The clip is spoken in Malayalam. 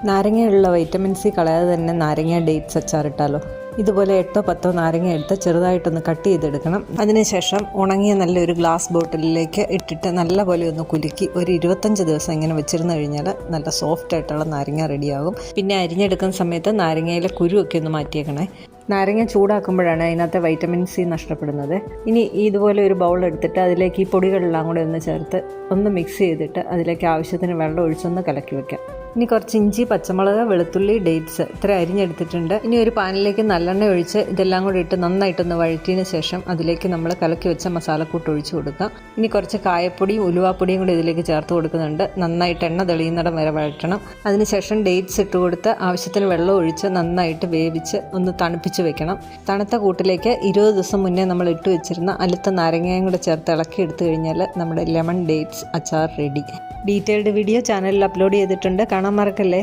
നാരങ്ങയുള്ള വൈറ്റമിൻ സി കളയാതെ തന്നെ നാരങ്ങ ഡേറ്റ്സ് അച്ചാറിട്ടാലോ. ഇതുപോലെ 8-10 നാരങ്ങ എടുത്ത് ചെറുതായിട്ടൊന്ന് കട്ട് ചെയ്തെടുക്കണം. അതിനുശേഷം ഉണങ്ങിയ നല്ലൊരു ഗ്ലാസ് ബോട്ടിലിലേക്ക് ഇട്ടിട്ട് നല്ലപോലെ ഒന്ന് കുലുക്കി ഒരു 25 ദിവസം ഇങ്ങനെ വെച്ചിരുന്നു കഴിഞ്ഞാൽ നല്ല സോഫ്റ്റ് ആയിട്ടുള്ള നാരങ്ങ റെഡിയാകും. പിന്നെ അരിഞ്ഞെടുക്കുന്ന സമയത്ത് നാരങ്ങയിലെ കുരുവൊക്കെ ഒന്ന് മാറ്റിയേക്കണേ. നാരങ്ങ ചൂടാക്കുമ്പോഴാണ് അതിനകത്തെ വൈറ്റമിൻ സി നഷ്ടപ്പെടുന്നത്. ഇനി ഇതുപോലെ ഒരു ബൗൾ എടുത്തിട്ട് അതിലേക്ക് ഈ പൊടികളെല്ലാം കൂടെ ഒന്ന് ചേർത്ത് ഒന്ന് മിക്സ് ചെയ്തിട്ട് അതിലേക്ക് ആവശ്യത്തിന് വെള്ളം ഒഴിച്ചൊന്ന് കലക്കി വെക്കാം. ഇനി കുറച്ച് ഇഞ്ചി, പച്ചമുളക്, വെളുത്തുള്ളി, ഡേറ്റ്സ് ഇത്ര അരിഞ്ഞെടുത്തിട്ടുണ്ട്. ഇനി ഒരു പാനിലേക്ക് നല്ലെണ്ണ ഒഴിച്ച് ഇതെല്ലാം കൂടി ഇട്ട് നന്നായിട്ടൊന്ന് വഴറ്റിയതിന് ശേഷം അതിലേക്ക് നമ്മൾ കലക്കി വെച്ച മസാലക്കൂട്ട് ഒഴിച്ച് കൊടുക്കാം. ഇനി കുറച്ച് കായപ്പൊടിയും ഉലുവാപ്പൊടിയും കൂടി ഇതിലേക്ക് ചേർത്ത് കൊടുക്കുന്നുണ്ട്. നന്നായിട്ട് എണ്ണ തെളിയുന്നിടം വരെ വഴറ്റണം. അതിനുശേഷം ഡേറ്റ്സ് ഇട്ട് കൊടുത്ത് ആവശ്യത്തിന് വെള്ളം ഒഴിച്ച് നന്നായിട്ട് വേവിച്ച് ഒന്ന് തണുപ്പിച്ച് വെക്കണം. തണുത്ത കൂട്ടിലേക്ക് 20 ദിവസം മുന്നേ നമ്മൾ ഇട്ട് വെച്ചിരുന്ന അലുത്ത നാരങ്ങയും കൂടെ ചേർത്ത് ഇളക്കി എടുത്തു കഴിഞ്ഞാൽ നമ്മുടെ ലെമൺ ഡേറ്റ്സ് അച്ചാർ റെഡി. ഡീറ്റെയിൽഡ് വീഡിയോ ചാനലിൽ അപ്ലോഡ് ചെയ്തിട്ടുണ്ട്, കാണാൻ മറക്കല്ലേ.